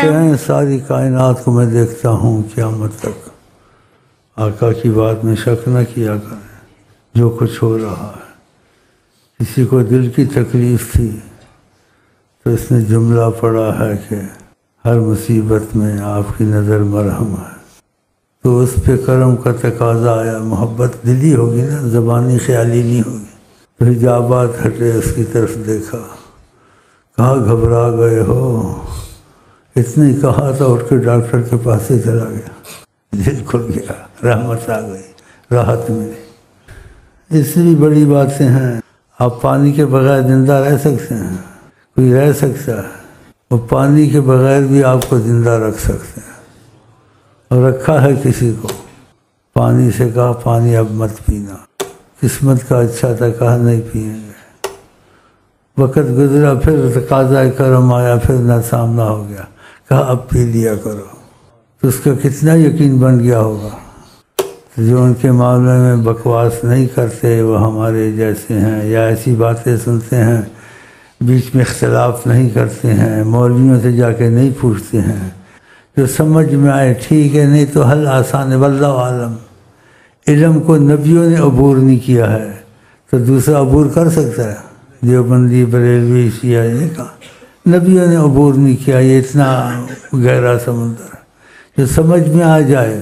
کہتے ہیں ساری کائنات کو میں دیکھتا ہوں قیامت تک، آقا کی بات میں شک نہ کیا کریں۔ جو کچھ ہو رہا ہے، کسی کو دل کی تکلیف تھی تو اس نے جملہ پڑھا ہے کہ ہر مصیبت میں آپ کی نظر مرہم ہے، تو اس پہ کرم کا تقاضا آیا، محبت دلی ہوگی نا، زبانی خیالی نہیں ہوگی۔ تو حجابات ہٹے، اس کی طرف دیکھا، کہا گھبرا گئے ہو؟ اتنے ہی کہا تھا، اٹھ کے ڈاکٹر کے پاس سے چلا گیا، دل کھل گیا، رحمت آ گئی، راحت ملی۔ اس سے بھی بڑی باتیں ہیں۔ آپ پانی کے بغیر زندہ رہ سکتے ہیں؟ کوئی رہ سکتا ہے؟ وہ پانی کے بغیر بھی آپ کو زندہ رکھ سکتے ہیں، اور رکھا ہے کسی کو۔ پانی سے کہا پانی اب مت پینا، قسمت کا اچھا تھا، کہا نہیں پئیں گے۔ وقت گزرا، پھر تقاضا کرم آیا، پھر نہ سامنا ہو گیا، کہا اب پی لیا کرو، تو اس کا کتنا یقین بن گیا ہوگا۔ جو ان کے معاملے میں بکواس نہیں کرتے وہ ہمارے جیسے ہیں، یا ایسی باتیں سنتے ہیں بیچ میں اختلاف نہیں کرتے ہیں، مولویوں سے جا کے نہیں پوچھتے ہیں، جو سمجھ میں آئے ٹھیک ہے، نہیں تو حل آسان ہے، واللہ عالم۔ علم کو نبیوں نے عبور نہیں کیا ہے تو دوسرا عبور کر سکتا ہے؟ دیوبندی، بریلوی، شیعہ، یہ کہاں؟ نبیوں نے عبور نہیں کیا۔ یہ اتنا گہرا سمندر ہے، جو سمجھ میں آ جائے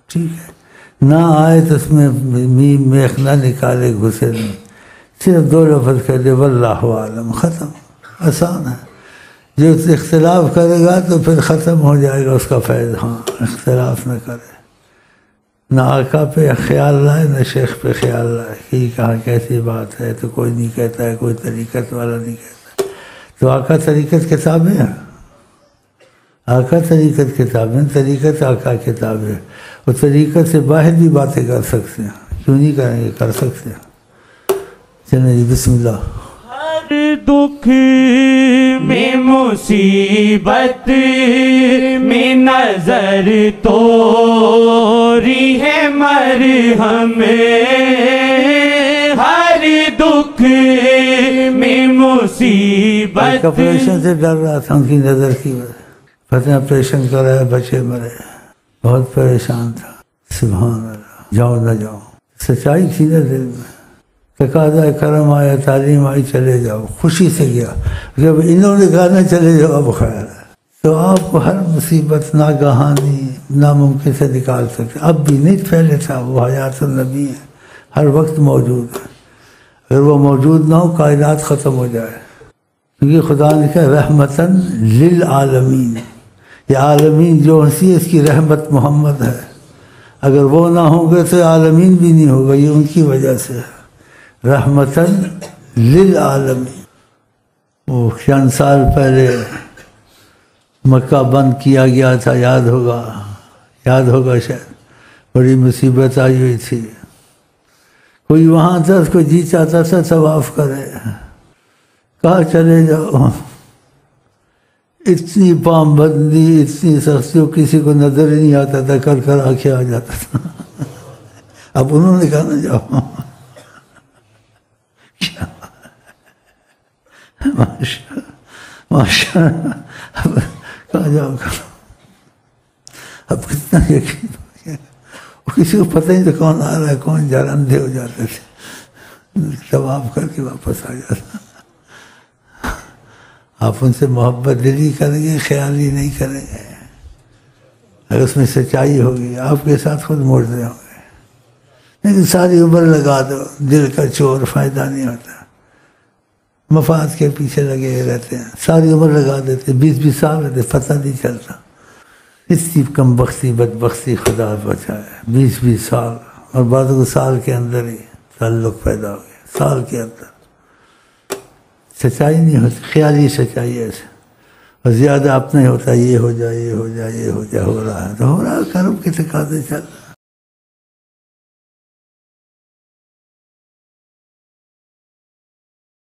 ٹھیک ہے، نہ آئے تو اس میں میخ نہ نکالے، گھسے نہیں، صرف دو لفظ کہہ دے واللہ عالم، ختم، آسان ہے۔ جو اختلاف کرے گا تو پھر ختم ہو جائے گا اس کا فیض۔ ہاں، اختلاف نہ کرے، نہ آقا پہ خیال لائے نہ شیخ پہ خیال لائے کہ کہاں کیسی بات ہے، تو کوئی نہیں کہتا ہے، کوئی طریقت والا نہیں کہتا۔ تو آقا طریقت کتابیں ہیں، آقا طریقت کتابیں، طریقت آقا کتابیں، وہ طریقت سے باہر بھی باتیں کر سکتے ہیں، کیوں نہیں کریں گے؟ کر سکتے ہیں۔ چلیں جی، بسم اللہ۔ ہر دکھ میں مصیبت میں نظر توری ہے مرہم، ہر دکھ میں مصیبت۔ آپریشن سے ڈر رہا تھا، ان کی نظر کی وجہ، پتہ آپریشن کرایا، بچے مرے، بہت پریشان تھا۔ سبحان اللہ، جاؤ نہ جاؤ، سچائی تھی نا دل میں، تقاضا کرم آیا، تعلیم آئی، چلے جاؤ، خوشی سے گیا۔ جب انہوں نے کہا نہ چلے جاؤ، اب خیر ہے، تو آپ کو ہر مصیبت ناگہانی ناممکن سے نکال سکتے۔ اب بھی نہیں پہلے تھا، وہ حیات النبی ہے، ہر وقت موجود ہے۔ اگر وہ موجود نہ ہو، کائنات ختم ہو جائے، کیونکہ خدا نے کہا رحمتاً للعالمین، یہ عالمین جو ہنسی، اس کی رحمت محمد ہے۔ اگر وہ نہ ہوں گے تو عالمین بھی نہیں ہوگا، یہ ان کی وجہ سے ہے۔ رحمتاً للعالمین۔ وہ چند سال پہلے مکہ بند کیا گیا تھا، یاد ہوگا شاید، بڑی مصیبت آئی ہوئی تھی۔ کوئی وہاں تھا، اس کو جی چاہتا تھا طواف کرے، کہا چلے جاؤ، اتنی پابندی، اتنی سختی، کسی کو نظر ہی نہیں آتا تھا، کر آنکھیں آ جاتا تھا۔ اب انہوں نے کہا نہ جاؤ، ماشاء اب کہا جاؤ، اب کتنا یقین ہو گیا، کسی کو پتہ نہیں تو کون آ رہا ہے کون جا رہا، اندھے ہو جاتے تھے، طواف کر کے واپس آ جاتا۔ آپ ان سے محبت دلی کریں گے، خیالی نہیں کریں گے، اگر اس میں سچائی ہوگی آپ کے ساتھ خود موڑتے ہوں گے۔ لیکن ساری عمر لگا دو، دل کا چور، فائدہ نہیں ہوتا، مفاد کے پیچھے لگے رہتے ہیں، ساری عمر لگا دیتے، 20 سال رہتے، پتہ نہیں چلتا۔ اتنی کم بختی، بدبختی، خدا بچائے، 20 سال، اور بعضوں کو سال کے اندر ہی تعلق پیدا ہو گیا، سال کے اندر۔ سچائی نہیں ہوتی، خیالی سچائی ایسے، اور زیادہ اپنا ہی ہوتا ہے، یہ ہو جائے، یہ ہو جائے، یہ ہو جائے، ہو رہا ہے تو ہو رہا ہے، کرم کے تقاضے چل رہا ہے۔